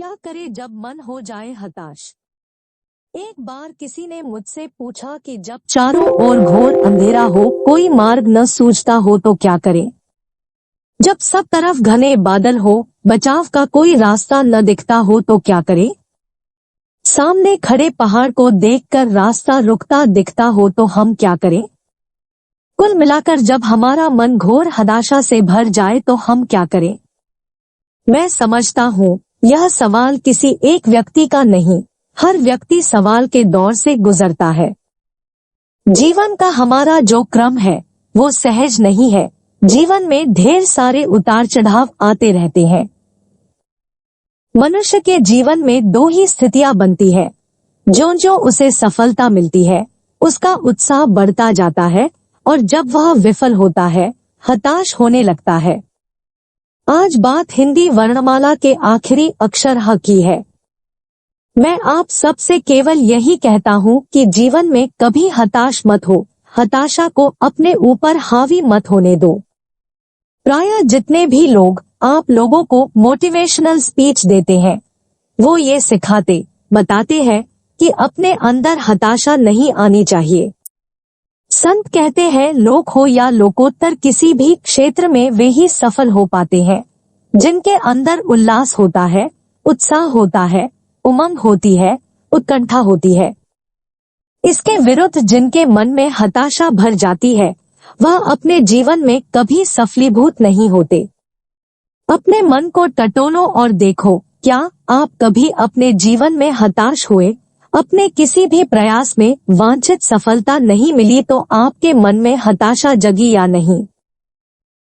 क्या करे जब मन हो जाए हताश। एक बार किसी ने मुझसे पूछा कि जब चारों ओर घोर अंधेरा हो, कोई मार्ग न सूझता हो तो क्या करे। जब सब तरफ घने बादल हो, बचाव का कोई रास्ता न दिखता हो तो क्या करे। सामने खड़े पहाड़ को देखकर रास्ता रुकता दिखता हो तो हम क्या करें। कुल मिलाकर जब हमारा मन घोर हताशा से भर जाए तो हम क्या करें। मैं समझता हूँ यह सवाल किसी एक व्यक्ति का नहीं, हर व्यक्ति सवाल के दौर से गुजरता है। जीवन का हमारा जो क्रम है वो सहज नहीं है। जीवन में ढेर सारे उतार चढ़ाव आते रहते हैं। मनुष्य के जीवन में दो ही स्थितियां बनती है। जो उसे सफलता मिलती है उसका उत्साह बढ़ता जाता है, और जब वह विफल होता है हताश होने लगता है। आज बात हिंदी वर्णमाला के आखिरी अक्षर ह की है। मैं आप सबसे केवल यही कहता हूँ कि जीवन में कभी हताश मत हो, हताशा को अपने ऊपर हावी मत होने दो। प्रायः जितने भी लोग आप लोगों को मोटिवेशनल स्पीच देते हैं, वो ये सिखाते बताते हैं कि अपने अंदर हताशा नहीं आनी चाहिए। संत कहते हैं लोक हो या लोकोत्तर, किसी भी क्षेत्र में वे ही सफल हो पाते हैं जिनके अंदर उल्लास होता है, उत्साह होता है, उमंग होती है, उत्कंठा होती है। इसके विरुद्ध जिनके मन में हताशा भर जाती है वह अपने जीवन में कभी सफलीभूत नहीं होते। अपने मन को टटोलो और देखो, क्या आप कभी अपने जीवन में हताश हुए। अपने किसी भी प्रयास में वांछित सफलता नहीं मिली तो आपके मन में हताशा जगी या नहीं।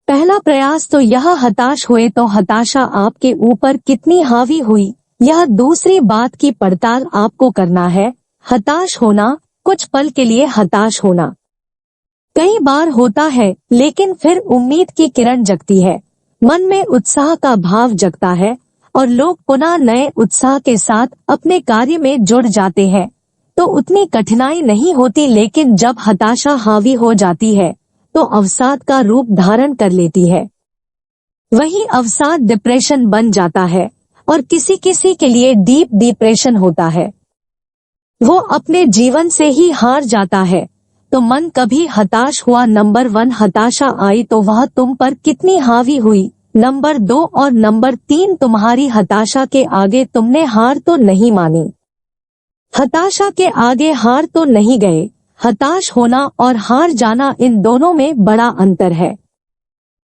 पहला प्रयास तो यह हताश हुए तो हताशा आपके ऊपर कितनी हावी हुई, यह दूसरी बात की पड़ताल आपको करना है। हताश होना, कुछ पल के लिए हताश होना कई बार होता है, लेकिन फिर उम्मीद की किरण जगती है, मन में उत्साह का भाव जगता है और लोग पुनः नए उत्साह के साथ अपने कार्य में जुड़ जाते हैं। तो उतनी कठिनाई नहीं होती, लेकिन जब हताशा हावी हो जाती है तो अवसाद का रूप धारण कर लेती है। वही अवसाद डिप्रेशन बन जाता है और किसी किसी के लिए डीप डिप्रेशन होता है। वो अपने जीवन से ही हार जाता है। तो मन कभी हताश हुआ, नंबर 1 हताशा आई तो वह तुम पर कितनी हावी हुई, नंबर 2 और नंबर 3 तुम्हारी हताशा के आगे तुमने हार तो नहीं मानी। हताशा के आगे हार तो नहीं गए। हताश होना और हार जाना, इन दोनों में बड़ा अंतर है।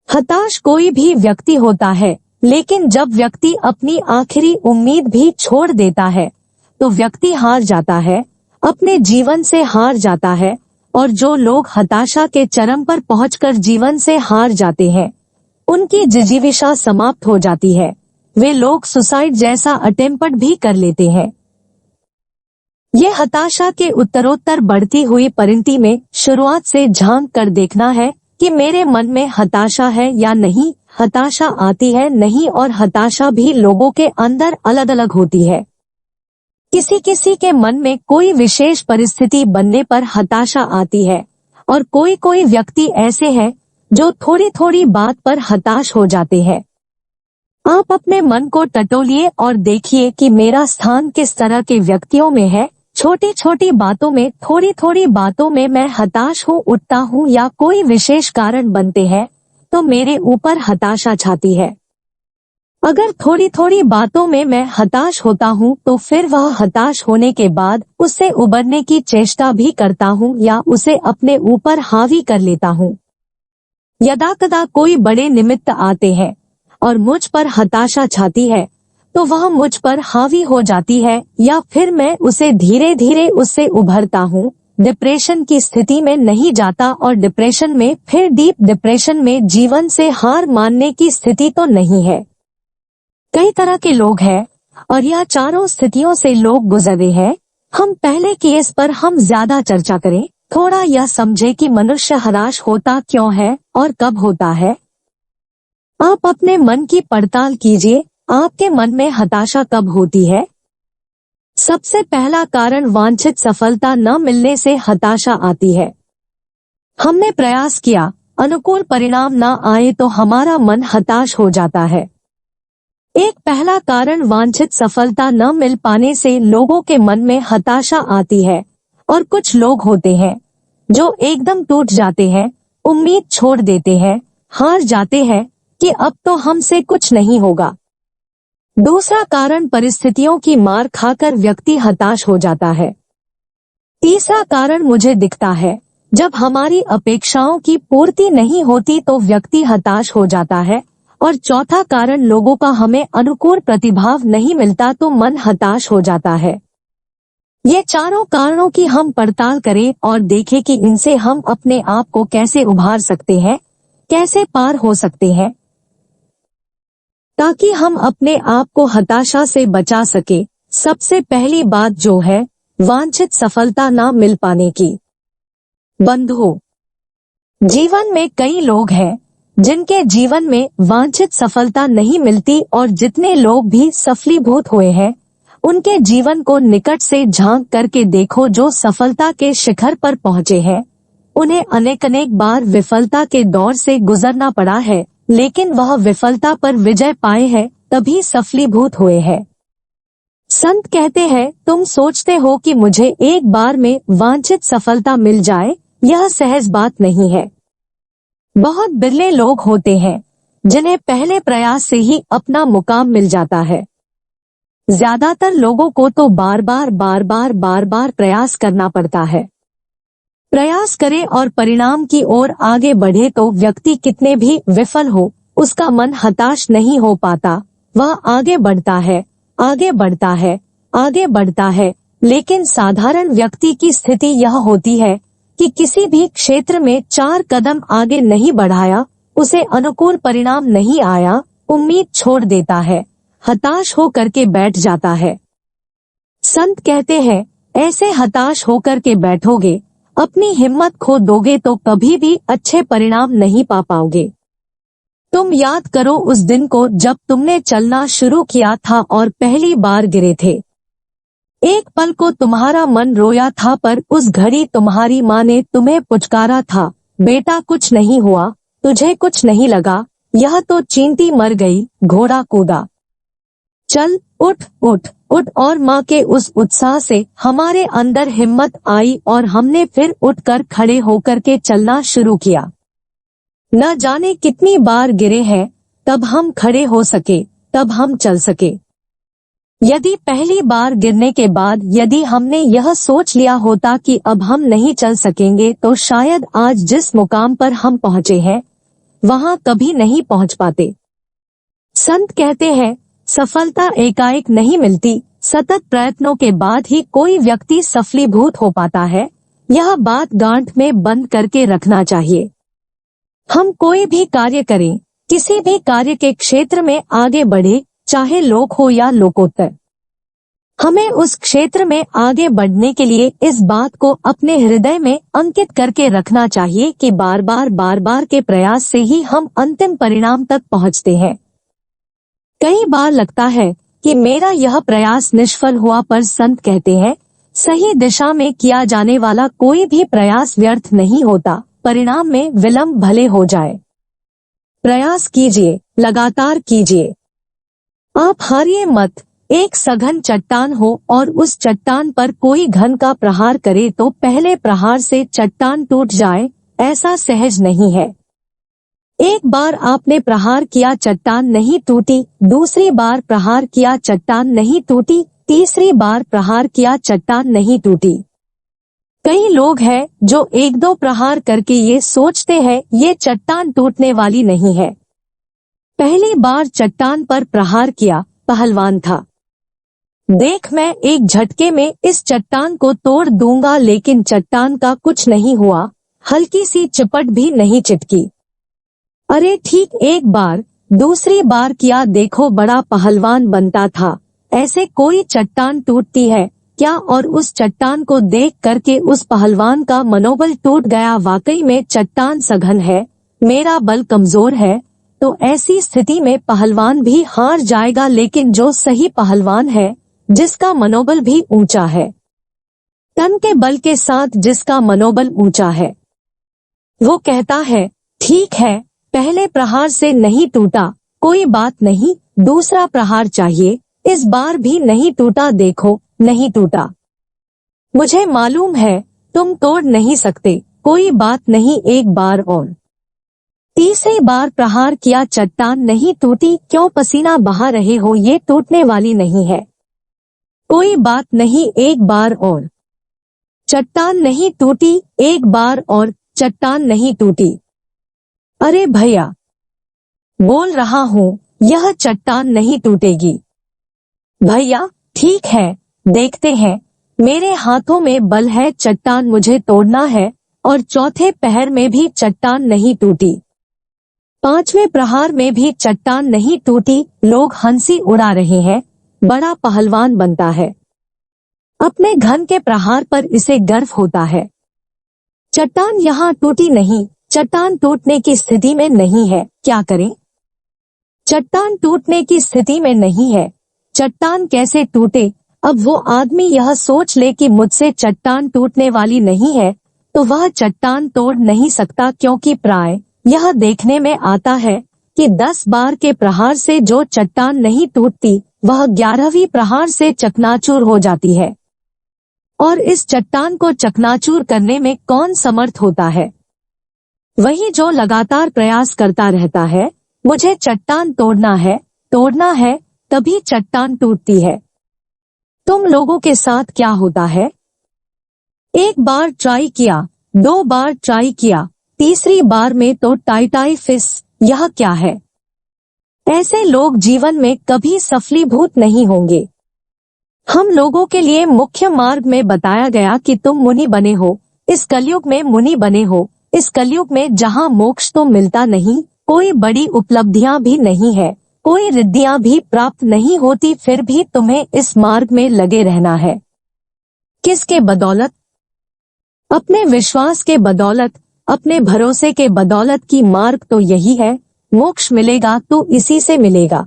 हताश कोई भी व्यक्ति होता है, लेकिन जब व्यक्ति अपनी आखिरी उम्मीद भी छोड़ देता है तो व्यक्ति हार जाता है, अपने जीवन से हार जाता है। और जो लोग हताशा के चरम पर पहुंचकर जीवन से हार जाते हैं उनकी जिजीविषा समाप्त हो जाती है। वे लोग सुसाइड जैसा अटेम्प्ट भी कर लेते हैं। ये हताशा के उत्तरोत्तर बढ़ती हुई परिणति में शुरुआत से झांक कर देखना है कि मेरे मन में हताशा है या नहीं। हताशा आती है नहीं, और हताशा भी लोगों के अंदर अलग अलग होती है। किसी किसी के मन में कोई विशेष परिस्थिति बनने पर हताशा आती है, और कोई कोई व्यक्ति ऐसे हैं जो थोड़ी थोड़ी बात पर हताश हो जाते हैं। आप अपने मन को टटोलिए और देखिए कि मेरा स्थान किस तरह के व्यक्तियों में है। छोटी छोटी बातों में, थोड़ी थोड़ी बातों में मैं हताश हो उठता हूँ, या कोई विशेष कारण बनते हैं तो मेरे ऊपर हताशा छाती है। अगर थोड़ी थोड़ी बातों में मैं हताश होता हूँ तो फिर वह हताश होने के बाद उससे उबरने की चेष्टा भी करता हूँ या उसे अपने ऊपर हावी कर लेता हूँ। यदाकदा कोई बड़े निमित्त आते हैं और मुझ पर हताशा छाती है तो वह मुझ पर हावी हो जाती है, या फिर मैं उसे धीरे धीरे उससे उभरता हूँ। डिप्रेशन की स्थिति में नहीं जाता, और डिप्रेशन में फिर डीप डिप्रेशन में जीवन से हार मानने की स्थिति तो नहीं है। कई तरह के लोग हैं और यह चारों स्थितियों से लोग गुजरे हैं। हम पहले केस पर हम ज्यादा चर्चा करें, थोड़ा यह समझे कि मनुष्य हताश होता क्यों है और कब होता है। आप अपने मन की पड़ताल कीजिए, आपके मन में हताशा कब होती है। सबसे पहला कारण वांछित सफलता न मिलने से हताशा आती है। हमने प्रयास किया, अनुकूल परिणाम न आए तो हमारा मन हताश हो जाता है। एक पहला कारण वांछित सफलता न मिल पाने से लोगों के मन में हताशा आती है, और कुछ लोग होते हैं जो एकदम टूट जाते हैं, उम्मीद छोड़ देते हैं, हार जाते हैं कि अब तो हमसे कुछ नहीं होगा। दूसरा कारण परिस्थितियों की मार खाकर व्यक्ति हताश हो जाता है। तीसरा कारण मुझे दिखता है, जब हमारी अपेक्षाओं की पूर्ति नहीं होती तो व्यक्ति हताश हो जाता है। और चौथा कारण लोगों का हमें अनुकूल प्रतिभाव नहीं मिलता तो मन हताश हो जाता है। ये चारों कारणों की हम पड़ताल करें और देखें कि इनसे हम अपने आप को कैसे उभार सकते हैं, कैसे पार हो सकते हैं, ताकि हम अपने आप को हताशा से बचा सके। सबसे पहली बात जो है, वांछित सफलता ना मिल पाने की। बंधुओं, जीवन में कई लोग हैं जिनके जीवन में वांछित सफलता नहीं मिलती, और जितने लोग भी सफलीभूत हुए हैं उनके जीवन को निकट से झांक करके देखो। जो सफलता के शिखर पर पहुंचे हैं उन्हें अनेक बार विफलता के दौर से गुजरना पड़ा है, लेकिन वह विफलता पर विजय पाए हैं, तभी सफलीभूत हुए हैं। संत कहते हैं, तुम सोचते हो कि मुझे एक बार में वांछित सफलता मिल जाए, यह सहज बात नहीं है। बहुत बिरले लोग होते हैं जिन्हें पहले प्रयास से ही अपना मुकाम मिल जाता है। ज्यादातर लोगों को तो बार बार प्रयास करना पड़ता है। प्रयास करे और परिणाम की ओर आगे बढ़े तो व्यक्ति कितने भी विफल हो, उसका मन हताश नहीं हो पाता। वह आगे बढ़ता है, आगे बढ़ता है, आगे बढ़ता है। लेकिन साधारण व्यक्ति की स्थिति यह होती है कि किसी भी क्षेत्र में 4 कदम आगे नहीं बढ़ाया, उसे अनुकूल परिणाम नहीं आया, उम्मीद छोड़ देता है, हताश हो करके बैठ जाता है। संत कहते हैं, ऐसे हताश होकर के बैठोगे, अपनी हिम्मत खो दोगे तो कभी भी अच्छे परिणाम नहीं पा पाओगे। तुम याद करो उस दिन को जब तुमने चलना शुरू किया था और पहली बार गिरे थे। एक पल को तुम्हारा मन रोया था, पर उस घड़ी तुम्हारी माँ ने तुम्हें पुचकारा था, बेटा कुछ नहीं हुआ, तुझे कुछ नहीं लगा, यह तो चींटी मर गई, घोड़ा कूदा। चल उठ उठ उठ। और माँ के उस उत्साह से हमारे अंदर हिम्मत आई और हमने फिर उठकर खड़े होकर के चलना शुरू किया। न जाने कितनी बार गिरे हैं, तब हम खड़े हो सके, तब हम चल सके। यदि पहली बार गिरने के बाद यदि हमने यह सोच लिया होता कि अब हम नहीं चल सकेंगे, तो शायद आज जिस मुकाम पर हम पहुँचे हैं वहाँ कभी नहीं पहुँच पाते। संत कहते हैं, सफलता एकाएक नहीं मिलती, सतत प्रयत्नों के बाद ही कोई व्यक्ति सफलीभूत हो पाता है। यह बात गांठ में बंद करके रखना चाहिए। हम कोई भी कार्य करें, किसी भी कार्य के क्षेत्र में आगे बढ़े, चाहे लोक हो या लोकोत्तर, हमें उस क्षेत्र में आगे बढ़ने के लिए इस बात को अपने हृदय में अंकित करके रखना चाहिए कि बार बार के प्रयास से ही हम अंतिम परिणाम तक पहुंचते हैं। कई बार लगता है कि मेरा यह प्रयास निष्फल हुआ, पर संत कहते हैं, सही दिशा में किया जाने वाला कोई भी प्रयास व्यर्थ नहीं होता, परिणाम में विलंब भले हो जाए। प्रयास कीजिए, लगातार कीजिए, आप हारिए मत। एक सघन चट्टान हो और उस चट्टान पर कोई घन का प्रहार करे तो पहले प्रहार से चट्टान टूट जाए, ऐसा सहज नहीं है। एक बार आपने प्रहार किया, चट्टान नहीं टूटी, दूसरी बार प्रहार किया, चट्टान नहीं टूटी, तीसरी बार प्रहार किया, चट्टान नहीं टूटी। कई लोग हैं जो 1-2 प्रहार करके ये सोचते हैं ये चट्टान टूटने वाली नहीं है। पहली बार चट्टान पर प्रहार किया, पहलवान था, देख मैं एक झटके में इस चट्टान को तोड़ दूंगा, लेकिन चट्टान का कुछ नहीं हुआ, हल्की सी चिपट भी नहीं चिटकी। अरे ठीक एक बार, दूसरी बार किया, देखो बड़ा पहलवान बनता था। ऐसे कोई चट्टान टूटती है क्या? और उस चट्टान को देख करके उस पहलवान का मनोबल टूट गया। वाकई में चट्टान सघन है, मेरा बल कमजोर है, तो ऐसी स्थिति में पहलवान भी हार जाएगा। लेकिन जो सही पहलवान है, जिसका मनोबल भी ऊंचा है, तन के बल के साथ जिसका मनोबल ऊंचा है, वो कहता है ठीक है, पहले प्रहार से नहीं टूटा, कोई बात नहीं, दूसरा प्रहार चाहिए। इस बार भी नहीं टूटा, देखो नहीं टूटा। मुझे मालूम है तुम तोड़ नहीं सकते, कोई बात नहीं, एक बार और। तीसरी बार प्रहार किया, चट्टान नहीं टूटी। क्यों पसीना बहा रहे हो, ये टूटने वाली नहीं है। कोई बात नहीं, एक बार और। चट्टान नहीं टूटी, एक बार और। चट्टान नहीं टूटी। अरे भैया, बोल रहा हूँ, यह चट्टान नहीं टूटेगी। भैया ठीक है, देखते हैं। मेरे हाथों में बल है, चट्टान मुझे तोड़ना है। और चौथे पहर में भी चट्टान नहीं टूटी। पांचवें प्रहार में भी चट्टान नहीं टूटी। लोग हंसी उड़ा रहे हैं। बड़ा पहलवान बनता है। अपने घन के प्रहार पर इसे गर्व होता है। चट्टान यहाँ टूटी नहीं। चट्टान टूटने की स्थिति में नहीं है, क्या करें? चट्टान टूटने की स्थिति में नहीं है। चट्टान कैसे टूटे? अब वो आदमी यह सोच ले कि मुझसे चट्टान टूटने वाली नहीं है, तो वह चट्टान तोड़ नहीं सकता, क्योंकि प्राय यह देखने में आता है कि 10 बार के प्रहार से जो चट्टान नहीं टूटती, वह 11वीं प्रहार से चकनाचूर हो जाती है। और इस चट्टान को चकनाचूर करने में कौन समर्थ होता है? वही जो लगातार प्रयास करता रहता है। मुझे चट्टान तोड़ना है, तभी चट्टान टूटती है। तुम लोगों के साथ क्या होता है? एक बार ट्राई किया, 2 बार ट्राई किया, तीसरी बार में तो टाई फिस। यह क्या है? ऐसे लोग जीवन में कभी सफलीभूत नहीं होंगे। हम लोगों के लिए मुख्य मार्ग में बताया गया कि तुम मुनि बने हो, इस कलयुग में मुनि बने हो, इस कलयुग में जहाँ मोक्ष तो मिलता नहीं, कोई बड़ी उपलब्धियां भी नहीं है, कोई रिद्धियां भी प्राप्त नहीं होती, फिर भी तुम्हें इस मार्ग में लगे रहना है। किसके बदौलत? अपने विश्वास के बदौलत, अपने भरोसे के बदौलत की मार्ग तो यही है। मोक्ष मिलेगा तो इसी से मिलेगा।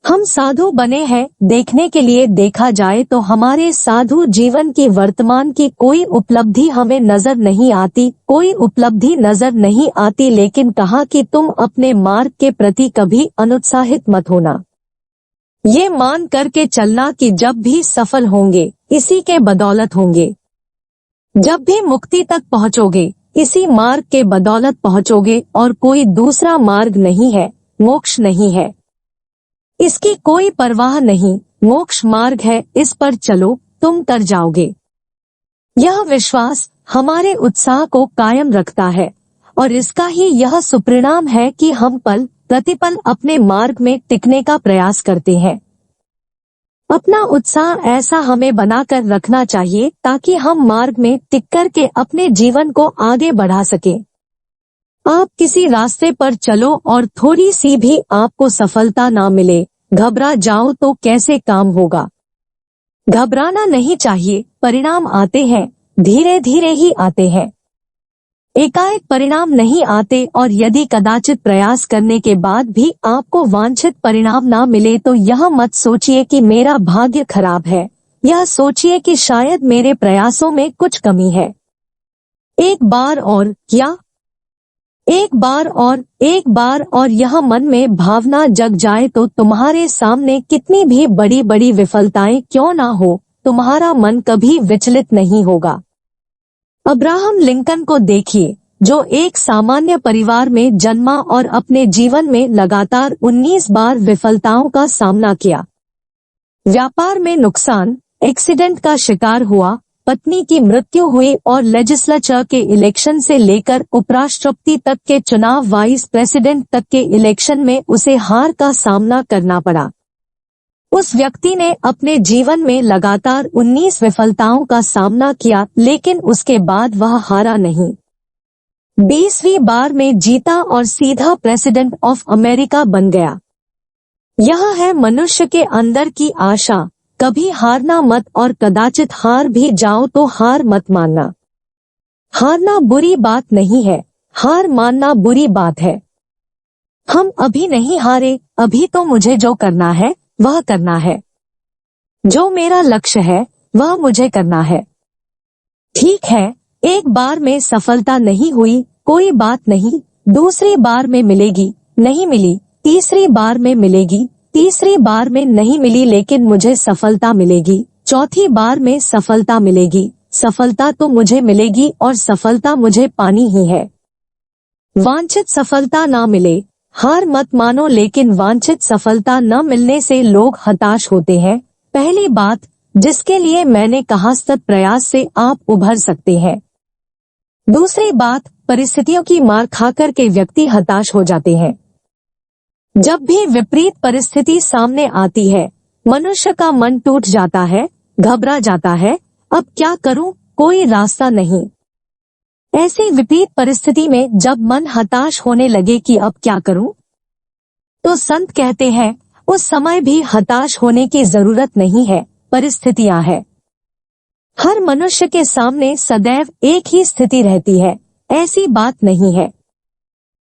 हम साधु बने हैं देखने के लिए। देखा जाए तो हमारे साधु जीवन की वर्तमान की कोई उपलब्धि हमें नजर नहीं आती, कोई उपलब्धि नजर नहीं आती, लेकिन कहा कि तुम अपने मार्ग के प्रति कभी अनुत्साहित मत होना। ये मान करके चलना कि जब भी सफल होंगे इसी के बदौलत होंगे। जब भी मुक्ति तक पहुँचोगे इसी मार्ग के बदौलत पहुँचोगे, और कोई दूसरा मार्ग नहीं है, मोक्ष नहीं है। इसकी कोई परवाह नहीं, मोक्ष मार्ग है, इस पर चलो, तुम तर जाओगे। यह विश्वास हमारे उत्साह को कायम रखता है, और इसका ही यह सुपरिणाम है कि हम पल प्रतिपल अपने मार्ग में टिकने का प्रयास करते हैं। अपना उत्साह ऐसा हमें बनाकर रखना चाहिए ताकि हम मार्ग में टिक कर के अपने जीवन को आगे बढ़ा सके। आप किसी रास्ते पर चलो और थोड़ी सी भी आपको सफलता ना मिले, घबरा जाओ तो कैसे काम होगा? घबराना नहीं चाहिए। परिणाम आते हैं, धीरे धीरे ही आते हैं, एकाएक परिणाम नहीं आते। और यदि कदाचित प्रयास करने के बाद भी आपको वांछित परिणाम ना मिले तो यह मत सोचिए कि मेरा भाग्य खराब है, यह सोचिए कि शायद मेरे प्रयासों में कुछ कमी है। एक बार और, या एक बार और यह मन में भावना जग जाए तो तुम्हारे सामने कितनी भी बड़ी बड़ी विफलताएं क्यों ना हो, तुम्हारा मन कभी विचलित नहीं होगा। अब्राहम लिंकन को देखिए, जो एक सामान्य परिवार में जन्मा और अपने जीवन में लगातार 19 बार विफलताओं का सामना किया। व्यापार में नुकसान, एक्सीडेंट का शिकार हुआ, पत्नी की मृत्यु हुई और लेजिस्लेचर के इलेक्शन से लेकर उपराष्ट्रपति तक के चुनाव, वाइस प्रेसिडेंट तक के इलेक्शन में उसे हार का सामना करना पड़ा। उस व्यक्ति ने अपने जीवन में लगातार 19 विफलताओं का सामना किया, लेकिन उसके बाद वह हारा नहीं। 20वीं बार में जीता और सीधा प्रेसिडेंट ऑफ अमेरिका बन गया। यह है मनुष्य के अंदर की आशा। कभी हारना मत, और कदाचित हार भी जाओ तो हार मत मानना। हारना बुरी बात नहीं है, हार मानना बुरी बात है। हम अभी नहीं हारे, अभी तो मुझे जो करना है वह करना है, जो मेरा लक्ष्य है वह मुझे करना है। ठीक है, एक बार में सफलता नहीं हुई, कोई बात नहीं, दूसरी बार में मिलेगी, नहीं मिली तीसरी बार में मिलेगी, तीसरी बार में नहीं मिली लेकिन मुझे सफलता मिलेगी, चौथी बार में सफलता मिलेगी, सफलता तो मुझे मिलेगी और सफलता मुझे पानी ही है। वांछित सफलता ना मिले, हार मत मानो, लेकिन वांछित सफलता न मिलने से लोग हताश होते हैं। पहली बात जिसके लिए मैंने कहा, सतत प्रयास से आप उभर सकते हैं। दूसरी बात, परिस्थितियों की मार खाकर के व्यक्ति हताश हो जाते हैं। जब भी विपरीत परिस्थिति सामने आती है, मनुष्य का मन टूट जाता है, घबरा जाता है, अब क्या करूं, कोई रास्ता नहीं। ऐसी विपरीत परिस्थिति में जब मन हताश होने लगे कि अब क्या करूं, तो संत कहते हैं उस समय भी हताश होने की जरूरत नहीं है, परिस्थितियां है। हर मनुष्य के सामने सदैव एक ही स्थिति रहती है, ऐसी बात नहीं है।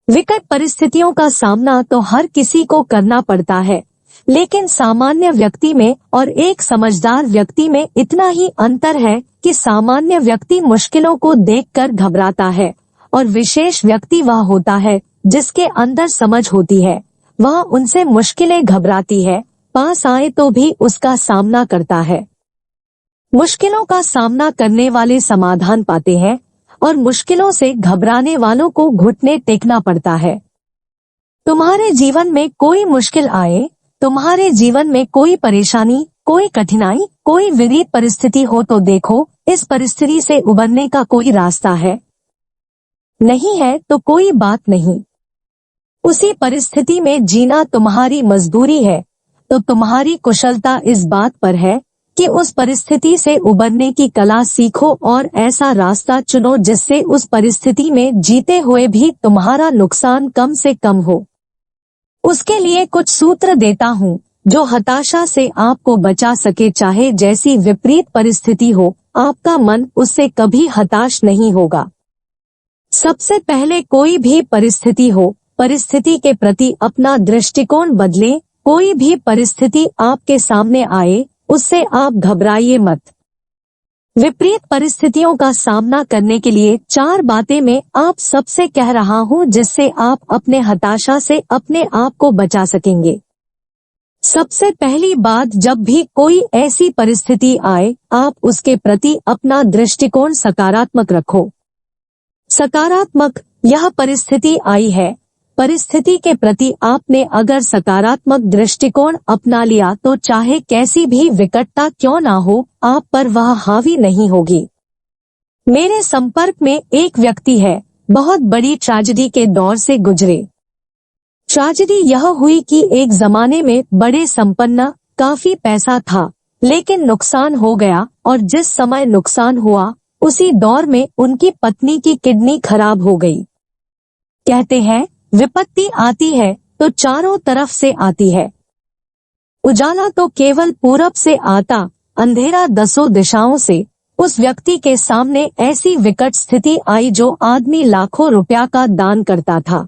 विकट परिस्थितियों का सामना तो हर किसी को करना पड़ता है, लेकिन सामान्य व्यक्ति में और एक समझदार व्यक्ति में इतना ही अंतर है कि सामान्य व्यक्ति मुश्किलों को देखकर घबराता है और विशेष व्यक्ति वह होता है जिसके अंदर समझ होती है, वह उनसे मुश्किलें घबराती है, पास आए तो भी उसका सामना करता है। मुश्किलों का सामना करने वाले समाधान पाते हैं और मुश्किलों से घबराने वालों को घुटने टेकना पड़ता है। तुम्हारे जीवन में कोई मुश्किल आए, तुम्हारे जीवन में कोई परेशानी, कोई कठिनाई, कोई विपरीत परिस्थिति हो तो देखो, इस परिस्थिति से उबरने का कोई रास्ता है? नहीं है तो कोई बात नहीं। उसी परिस्थिति में जीना तुम्हारी मजदूरी है, तो तुम्हारी कुशलता इस बात पर है कि उस परिस्थिति से उबरने की कला सीखो और ऐसा रास्ता चुनो जिससे उस परिस्थिति में जीते हुए भी तुम्हारा नुकसान कम से कम हो। उसके लिए कुछ सूत्र देता हूँ जो हताशा से आपको बचा सके। चाहे जैसी विपरीत परिस्थिति हो, आपका मन उससे कभी हताश नहीं होगा। सबसे पहले कोई भी परिस्थिति हो, परिस्थिति के प्रति अपना दृष्टिकोण बदलें। कोई भी परिस्थिति आपके सामने आए, उससे आप घबराइए मत। विपरीत परिस्थितियों का सामना करने के लिए 4 बातें मैं आप सबसे कह रहा हूं जिससे आप अपने हताशा से अपने आप को बचा सकेंगे। सबसे पहली बात, जब भी कोई ऐसी परिस्थिति आए, आप उसके प्रति अपना दृष्टिकोण सकारात्मक रखो। सकारात्मक, यह परिस्थिति आई है, परिस्थिति के प्रति आपने अगर सकारात्मक दृष्टिकोण अपना लिया तो चाहे कैसी भी विकटता क्यों ना हो, आप पर वह हावी नहीं होगी। मेरे संपर्क में एक व्यक्ति है, बहुत बड़ी ट्रेजेडी के दौर से गुजरे। ट्रेजेडी यह हुई कि एक जमाने में बड़े संपन्न, काफी पैसा था, लेकिन नुकसान हो गया और जिस समय नुकसान हुआ उसी दौर में उनकी पत्नी की किडनी खराब हो गई। कहते हैं विपत्ति आती है तो चारों तरफ से आती है। उजाला तो केवल पूरब से आता, अंधेरा 10 दिशाओं से। उस व्यक्ति के सामने ऐसी विकट स्थिति आई जो आदमी लाखों रुपया का दान करता था।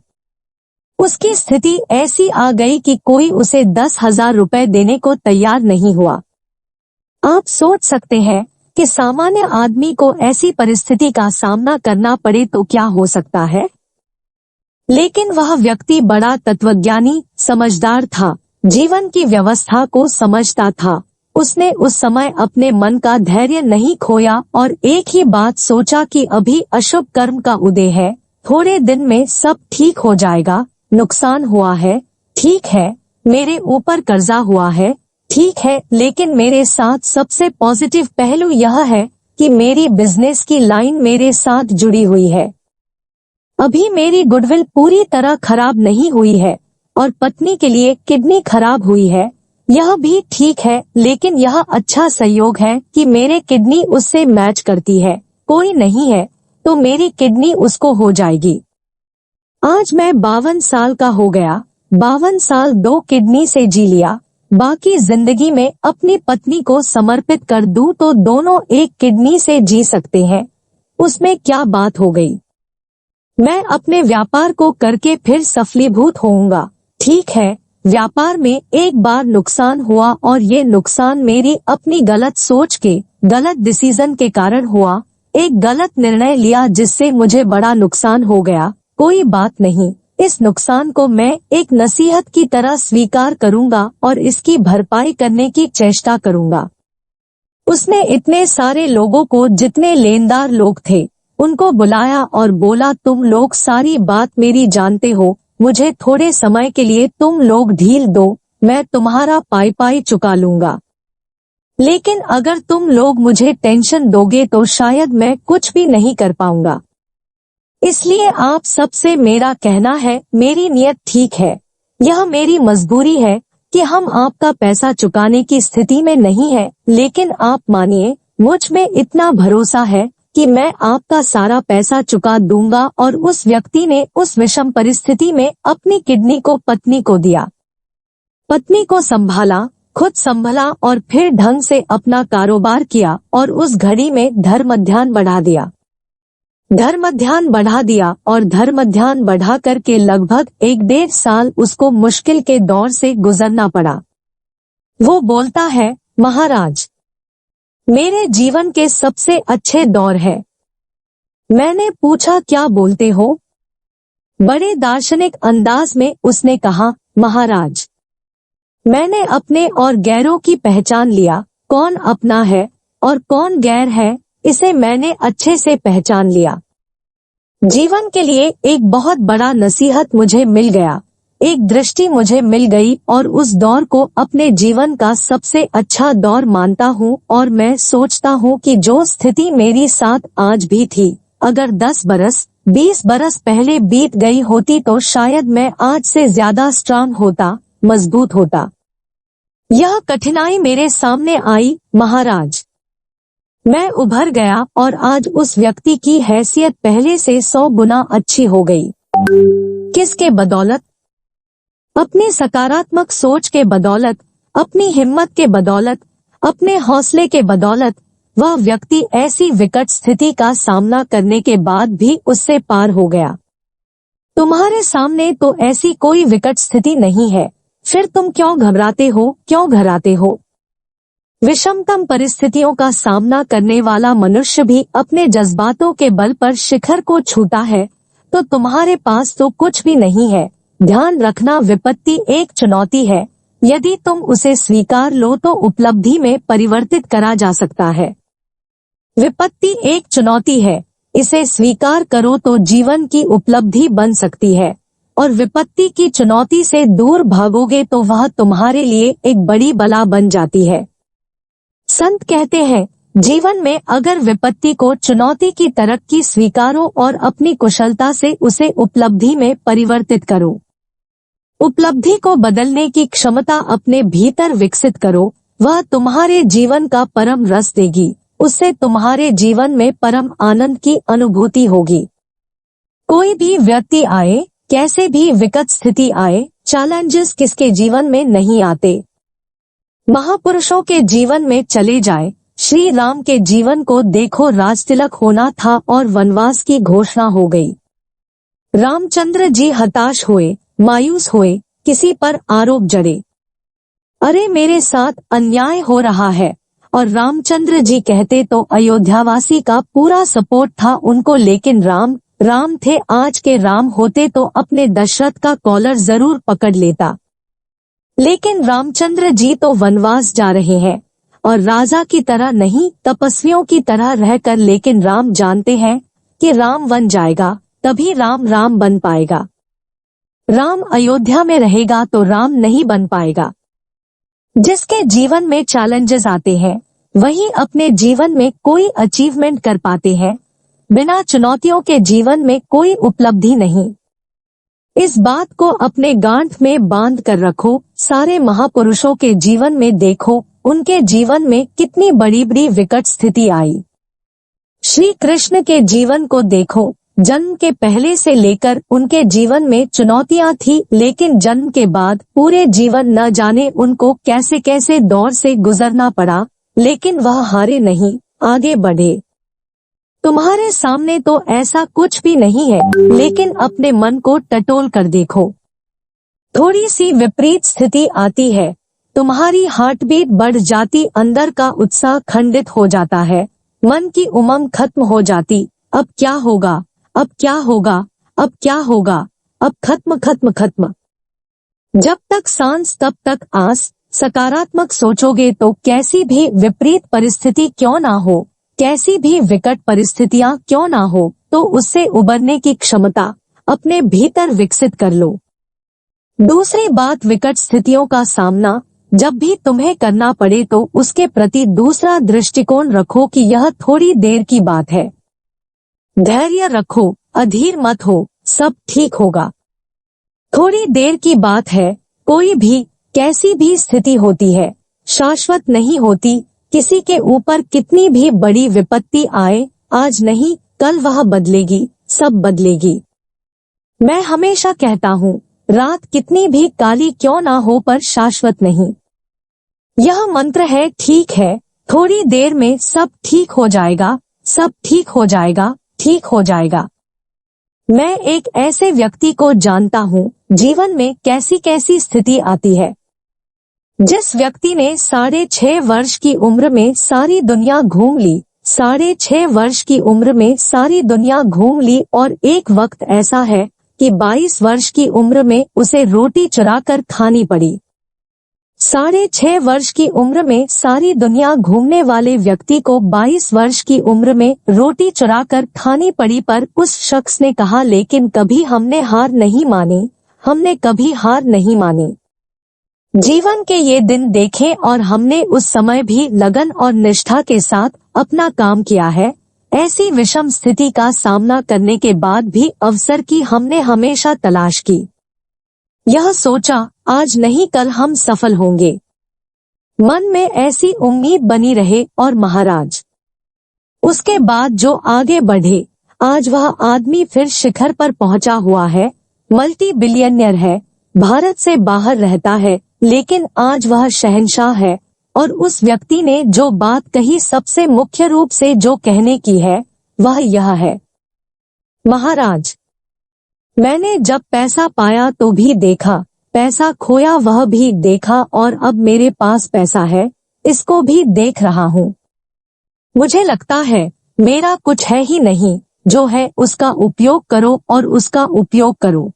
उसकी स्थिति ऐसी आ गई कि कोई उसे 10,000 रुपए देने को तैयार नहीं हुआ। आप सोच सकते हैं कि सामान्य आदमी को ऐसी परिस्थिति का सामना करना पड़े तो क्या हो सकता है, लेकिन वह व्यक्ति बड़ा तत्वज्ञानी, समझदार था, जीवन की व्यवस्था को समझता था। उसने उस समय अपने मन का धैर्य नहीं खोया और एक ही बात सोचा कि अभी अशुभ कर्म का उदय है, थोड़े दिन में सब ठीक हो जाएगा। नुकसान हुआ है, ठीक है, मेरे ऊपर कर्जा हुआ है, ठीक है, लेकिन मेरे साथ सबसे पॉजिटिव पहलू यह है कि मेरी बिजनेस की लाइन मेरे साथ जुड़ी हुई है। अभी मेरी गुडविल पूरी तरह खराब नहीं हुई है और पत्नी के लिए किडनी खराब हुई है, यह भी ठीक है, लेकिन यह अच्छा संयोग है कि मेरे किडनी उससे मैच करती है। कोई नहीं है तो मेरी किडनी उसको हो जाएगी। आज मैं 52 साल का हो गया, 52 साल 2 किडनी से जी लिया, बाकी जिंदगी में अपनी पत्नी को समर्पित कर दूं तो दोनों एक किडनी से जी सकते हैं, उसमें क्या बात हो गई। मैं अपने व्यापार को करके फिर सफलीभूत होऊंगा। ठीक है, व्यापार में एक बार नुकसान हुआ और ये नुकसान मेरी अपनी गलत सोच के, गलत डिसीजन के कारण हुआ। एक गलत निर्णय लिया जिससे मुझे बड़ा नुकसान हो गया, कोई बात नहीं, इस नुकसान को मैं एक नसीहत की तरह स्वीकार करूंगा और इसकी भरपाई करने की चेष्टा करूंगा। उसने इतने सारे लोगों को, जितने लेनदार लोग थे, उनको बुलाया और बोला, तुम लोग सारी बात मेरी जानते हो, मुझे थोड़े समय के लिए तुम लोग ढील दो, मैं तुम्हारा पाई पाई चुका लूंगा। लेकिन अगर तुम लोग मुझे टेंशन दोगे तो शायद मैं कुछ भी नहीं कर पाऊंगा। इसलिए आप सबसे मेरा कहना है, मेरी नियत ठीक है, यह मेरी मजबूरी है कि हम आपका पैसा चुकाने की स्थिति में नहीं है, लेकिन आप मानिए, मुझ में इतना भरोसा है कि मैं आपका सारा पैसा चुका दूंगा। और उस व्यक्ति ने उस विषम परिस्थिति में अपनी किडनी को पत्नी को दिया, पत्नी को संभाला, खुद संभला और फिर ढंग से अपना कारोबार किया और उस घड़ी में धर्मध्यान बढ़ा दिया। धर्मध्यान बढ़ा दिया और धर्मध्यान बढ़ा करके लगभग 1-1.5 साल उसको मुश्किल के दौर से गुजरना पड़ा। वो बोलता है, महाराज, मेरे जीवन के सबसे अच्छे दौर है। मैंने पूछा, क्या बोलते हो? बड़े दार्शनिक अंदाज में उसने कहा, महाराज, मैंने अपने और गैरों की पहचान लिया, कौन अपना है और कौन गैर है, इसे मैंने अच्छे से पहचान लिया। जीवन के लिए एक बहुत बड़ा नसीहत मुझे मिल गया, एक दृष्टि मुझे मिल गई और उस दौर को अपने जीवन का सबसे अच्छा दौर मानता हूँ। और मैं सोचता हूँ कि जो स्थिति मेरी साथ आज भी थी, अगर 10 बरस 20 बरस पहले बीत गई होती तो शायद मैं आज से ज्यादा स्ट्रांग होता, मजबूत होता। यह कठिनाई मेरे सामने आई, महाराज, मैं उभर गया और आज उस व्यक्ति की हैसियत पहले से 100 गुना अच्छी हो गई। किसके बदौलत? अपनी सकारात्मक सोच के बदौलत, अपनी हिम्मत के बदौलत, अपने हौसले के बदौलत। वह व्यक्ति ऐसी विकट स्थिति का सामना करने के बाद भी उससे पार हो गया। तुम्हारे सामने तो ऐसी कोई विकट स्थिति नहीं है, फिर तुम क्यों घबराते हो, क्यों घबराते हो? विषमतम परिस्थितियों का सामना करने वाला मनुष्य भी अपने जज्बातों के बल पर शिखर को छूता है, तो तुम्हारे पास तो कुछ भी नहीं है। ध्यान रखना, विपत्ति एक चुनौती है, यदि तुम उसे स्वीकार लो तो उपलब्धि में परिवर्तित करा जा सकता है। विपत्ति एक चुनौती है, इसे स्वीकार करो तो जीवन की उपलब्धि बन सकती है, और विपत्ति की चुनौती से दूर भागोगे तो वह तुम्हारे लिए एक बड़ी बला बन जाती है। संत कहते हैं, जीवन में अगर विपत्ति को चुनौती की तरक्की स्वीकारो और अपनी कुशलता से उसे उपलब्धि में परिवर्तित करो। उपलब्धि को बदलने की क्षमता अपने भीतर विकसित करो, वह तुम्हारे जीवन का परम रस देगी, उससे तुम्हारे जीवन में परम आनंद की अनुभूति होगी। कोई भी व्यक्ति आए, कैसे भी विकट स्थिति आए, चैलेंजेस किसके जीवन में नहीं आते। महापुरुषों के जीवन में चले जाए। श्री राम के जीवन को देखो, राजतिलक होना था और वनवास की घोषणा हो गई। रामचंद्र जी हताश हुए, मायूस हुए, किसी पर आरोप जड़े, अरे मेरे साथ अन्याय हो रहा है, और रामचंद्र जी कहते तो अयोध्यावासी का पूरा सपोर्ट था उनको, लेकिन राम थे। आज के राम होते तो अपने दशरथ का कॉलर जरूर पकड़ लेता, लेकिन रामचंद्र जी तो वनवास जा रहे हैं, और राजा की तरह नहीं, तपस्वियों की तरह रहकर। लेकिन राम जानते हैं कि राम वन जाएगा तभी राम बन पाएगा। राम अयोध्या में रहेगा तो राम नहीं बन पाएगा। जिसके जीवन में चैलेंजेस आते हैं वही अपने जीवन में कोई अचीवमेंट कर पाते हैं, बिना चुनौतियों के जीवन में कोई उपलब्धि नहीं। इस बात को अपने गांठ में बांध कर रखो। सारे महापुरुषों के जीवन में देखो, उनके जीवन में कितनी बड़ी बड़ी विकट स्थिति आई। श्री कृष्ण के जीवन को देखो, जन्म के पहले से लेकर उनके जीवन में चुनौतियां थी, लेकिन जन्म के बाद पूरे जीवन न जाने उनको कैसे कैसे दौर से गुजरना पड़ा, लेकिन वह हारे नहीं, आगे बढ़े। तुम्हारे सामने तो ऐसा कुछ भी नहीं है, लेकिन अपने मन को टटोल कर देखो। थोड़ी सी विपरीत स्थिति आती है, तुम्हारी हार्ट बीट बढ़ जाती, अंदर का उत्साह खंडित हो जाता है, मन की उमंग खत्म हो जाती। अब क्या होगा, अब क्या होगा, अब क्या होगा। अब खत्म खत्म खत्म। जब तक सांस तब तक आस। सकारात्मक सोचोगे तो कैसी भी विपरीत परिस्थिति क्यों ना हो, कैसी भी विकट परिस्थितियां क्यों ना हो, तो उससे उबरने की क्षमता अपने भीतर विकसित कर लो। दूसरी बात, विकट स्थितियों का सामना जब भी तुम्हें करना पड़े तो उसके प्रति दूसरा दृष्टिकोण रखो कि यह थोड़ी देर की बात है। धैर्य रखो, अधीर मत हो, सब ठीक होगा। थोड़ी देर की बात है। कोई भी कैसी भी स्थिति होती है, शाश्वत नहीं होती। किसी के ऊपर कितनी भी बड़ी विपत्ति आए, आज नहीं कल वह बदलेगी, सब बदलेगी। मैं हमेशा कहता हूँ, रात कितनी भी काली क्यों ना हो पर शाश्वत नहीं। यह मंत्र है, ठीक है, थोड़ी देर में सब ठीक हो जाएगा, सब ठीक हो जाएगा, ठीक हो जाएगा। मैं एक ऐसे व्यक्ति को जानता हूँ, जीवन में कैसी कैसी स्थिति आती है। जिस व्यक्ति ने 6.5 वर्ष की उम्र में सारी दुनिया घूम ली, 6.5 वर्ष की उम्र में सारी दुनिया घूम ली, और एक वक्त ऐसा है कि 22 वर्ष की उम्र में उसे रोटी चुराकर खानी पड़ी। 6.5 वर्ष की उम्र में सारी दुनिया घूमने वाले व्यक्ति को 22 वर्ष की उम्र में रोटी चुराकर खानी पड़ी, पर उस शख्स ने कहा, लेकिन कभी हमने हार नहीं मानी, हमने कभी हार नहीं मानी। जीवन के ये दिन देखे और हमने उस समय भी लगन और निष्ठा के साथ अपना काम किया है। ऐसी विषम स्थिति का सामना करने के बाद भी अवसर की हमने हमेशा तलाश की। यह सोचा, आज नहीं कल हम सफल होंगे। मन में ऐसी उम्मीद बनी रहे और महाराज, उसके बाद जो आगे बढ़े, आज वह आदमी फिर शिखर पर पहुंचा हुआ है, मल्टी बिलियनियर है, भारत से बाहर रहता है, लेकिन आज वह शहंशाह है। और उस व्यक्ति ने जो बात कही, सबसे मुख्य रूप से जो कहने की है, वह यह है, महाराज, मैंने जब पैसा पाया तो भी देखा, पैसा खोया वह भी देखा, और अब मेरे पास पैसा है, इसको भी देख रहा हूँ। मुझे लगता है मेरा कुछ है ही नहीं, जो है उसका उपयोग करो और उसका उपयोग करो।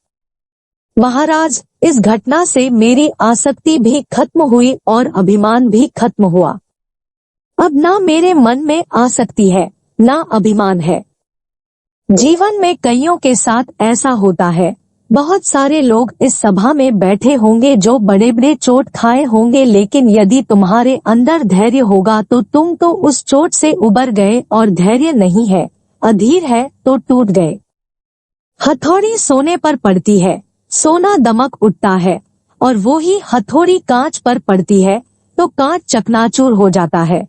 महाराज, इस घटना से मेरी आसक्ति भी खत्म हुई और अभिमान भी खत्म हुआ। अब ना मेरे मन में आसक्ति है, ना अभिमान है। जीवन में कईयों के साथ ऐसा होता है। बहुत सारे लोग इस सभा में बैठे होंगे जो बड़े बड़े चोट खाए होंगे, लेकिन यदि तुम्हारे अंदर धैर्य होगा तो तुम तो उस चोट से उबर गए, और धैर्य नहीं है, अधीर है तो टूट गए। हथौड़ी सोने पर पड़ती है, सोना दमक उठता है, और वो ही हथौड़ी कांच पर पड़ती है तो कांच चकनाचूर हो जाता है।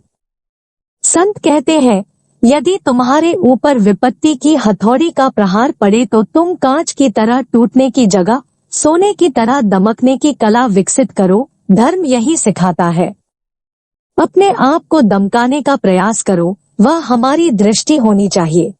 संत कहते हैं, यदि तुम्हारे ऊपर विपत्ति की हथौड़ी का प्रहार पड़े तो तुम कांच की तरह टूटने की जगह सोने की तरह दमकने की कला विकसित करो। धर्म यही सिखाता है। अपने आप को दमकाने का प्रयास करो, वह हमारी दृष्टि होनी चाहिए।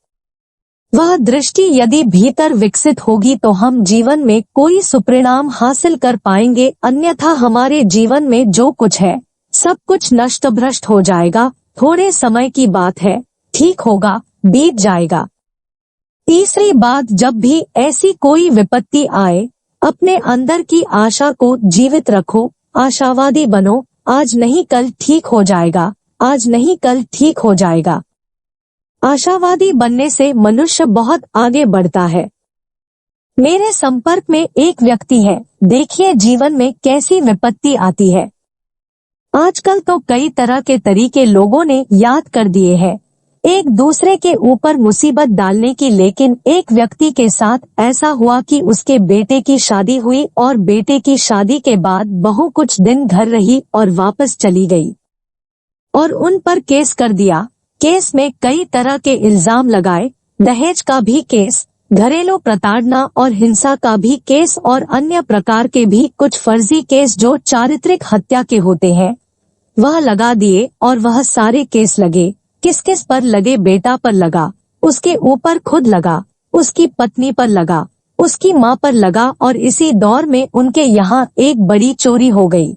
वह दृष्टि यदि भीतर विकसित होगी तो हम जीवन में कोई सुपरिणाम हासिल कर पाएंगे, अन्यथा हमारे जीवन में जो कुछ है सब कुछ नष्ट भ्रष्ट हो जाएगा। थोड़े समय की बात है, ठीक होगा, बीत जाएगा। तीसरी बात, जब भी ऐसी कोई विपत्ति आए, अपने अंदर की आशा को जीवित रखो, आशावादी बनो। आज नहीं कल ठीक हो जाएगा, आज नहीं कल ठीक हो जाएगा। आशावादी बनने से मनुष्य बहुत आगे बढ़ता है। मेरे संपर्क में एक व्यक्ति है, देखिए जीवन में कैसी विपत्ति आती है। आजकल तो कई तरह के तरीके लोगों ने याद कर दिए हैं एक दूसरे के ऊपर मुसीबत डालने की, लेकिन एक व्यक्ति के साथ ऐसा हुआ कि उसके बेटे की शादी हुई और बेटे की शादी के बाद बहू कुछ दिन घर रही और वापस चली गई और उन पर केस कर दिया। केस में कई तरह के इल्जाम लगाए, दहेज का भी केस, घरेलू प्रताड़ना और हिंसा का भी केस और अन्य प्रकार के भी कुछ फर्जी केस जो चारित्रिक हत्या के होते हैं वह लगा दिए। और वह सारे केस लगे, किस किस पर लगे? बेटा पर लगा, उसके ऊपर खुद लगा, उसकी पत्नी पर लगा, उसकी माँ पर लगा, और इसी दौर में उनके यहाँ एक बड़ी चोरी हो गई।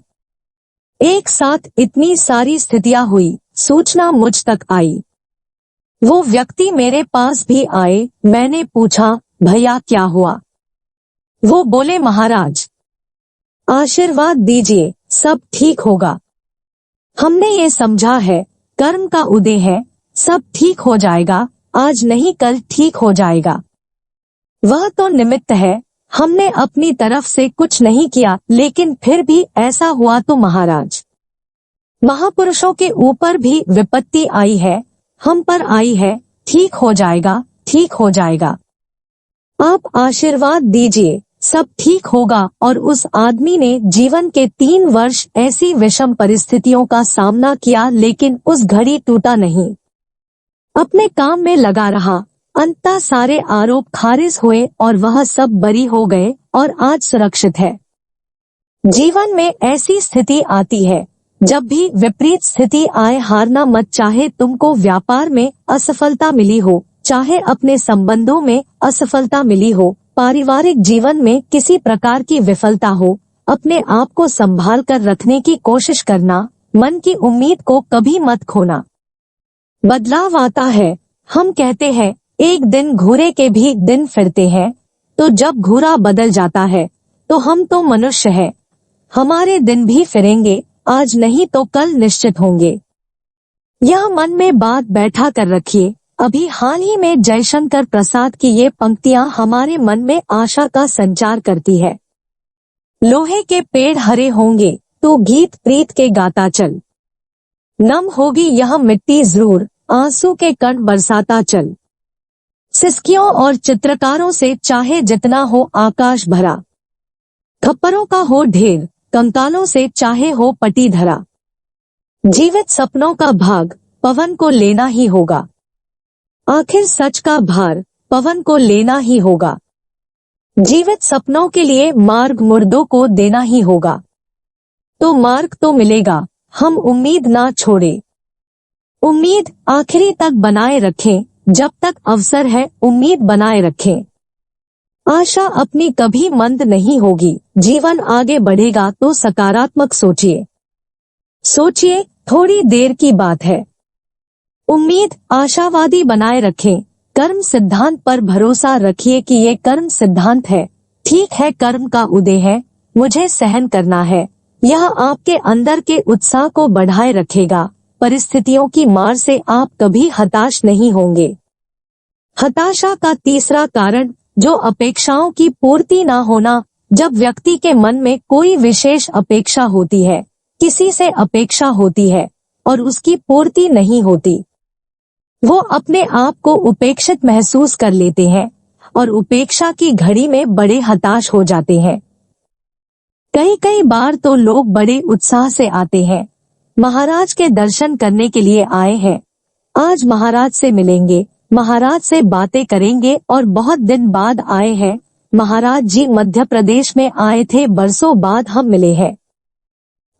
एक साथ इतनी सारी स्थितियां हुई, सूचना मुझ तक आई। वो व्यक्ति मेरे पास भी आए, मैंने पूछा, भैया क्या हुआ? वो बोले, महाराज आशीर्वाद दीजिए, सब ठीक होगा। हमने ये समझा है, कर्म का उदय है, सब ठीक हो जाएगा, आज नहीं कल ठीक हो जाएगा। वह तो निमित्त है, हमने अपनी तरफ से कुछ नहीं किया, लेकिन फिर भी ऐसा हुआ तो महाराज, महापुरुषों के ऊपर भी विपत्ति आई है, हम पर आई है, ठीक हो जाएगा, ठीक हो जाएगा। आप आशीर्वाद दीजिए, सब ठीक होगा। और उस आदमी ने जीवन के 3 वर्ष ऐसी विषम परिस्थितियों का सामना किया, लेकिन उस घड़ी टूटा नहीं, अपने काम में लगा रहा। अंततः सारे आरोप खारिज हुए और वह सब बरी हो गए और आज सुरक्षित है। जीवन में ऐसी स्थिति आती है, जब भी विपरीत स्थिति आए हारना मत। चाहे तुमको व्यापार में असफलता मिली हो, चाहे अपने संबंधों में असफलता मिली हो, पारिवारिक जीवन में किसी प्रकार की विफलता हो, अपने आप को संभाल कर रखने की कोशिश करना, मन की उम्मीद को कभी मत खोना। बदलाव आता है, हम कहते हैं एक दिन घूरे के भी दिन फिरते हैं, तो जब घूरा बदल जाता है तो हम तो मनुष्य हैं, हमारे दिन भी फिरेंगे, आज नहीं तो कल निश्चित होंगे। यह मन में बात बैठा कर रखिए। अभी हाल ही में जयशंकर प्रसाद की ये पंक्तियां हमारे मन में आशा का संचार करती है। लोहे के पेड़ हरे होंगे, तो गीत प्रीत के गाता चल, नम होगी यह मिट्टी जरूर, आंसू के कण बरसाता चल। सिसकियों और चित्रकारों से चाहे जितना हो आकाश भरा, खप्परों का हो ढेर, कंकालों से चाहे हो पटी धरा। जीवित सपनों का भाग पवन को लेना ही होगा, आखिर सच का भार पवन को लेना ही होगा। जीवित सपनों के लिए मार्ग मुर्दों को देना ही होगा, तो मार्ग तो मिलेगा, हम उम्मीद ना छोड़े। उम्मीद आखिरी तक बनाए रखें, जब तक अवसर है उम्मीद बनाए रखें। आशा अपनी कभी मंद नहीं होगी, जीवन आगे बढ़ेगा तो सकारात्मक सोचिए। सोचिए, थोड़ी देर की बात है। उम्मीद आशावादी बनाए रखें, कर्म सिद्धांत पर भरोसा रखिए कि ये कर्म सिद्धांत है। ठीक है, कर्म का उदय है, मुझे सहन करना है। यह आपके अंदर के उत्साह को बढ़ाए रखेगा। परिस्थितियों की मार से आप कभी हताश नहीं होंगे। हताशा का तीसरा कारण जो अपेक्षाओं की पूर्ति ना होना। जब व्यक्ति के मन में कोई विशेष अपेक्षा होती है, किसी से अपेक्षा होती है और उसकी पूर्ति नहीं होती, वो अपने आप को उपेक्षित महसूस कर लेते हैं और उपेक्षा की घड़ी में बड़े हताश हो जाते हैं। कई बार तो लोग बड़े उत्साह से आते हैं, महाराज के दर्शन करने के लिए आए हैं, आज महाराज से मिलेंगे, महाराज से बातें करेंगे, और बहुत दिन बाद आए हैं, महाराज जी मध्य प्रदेश में आए थे, बरसों बाद हम मिले हैं,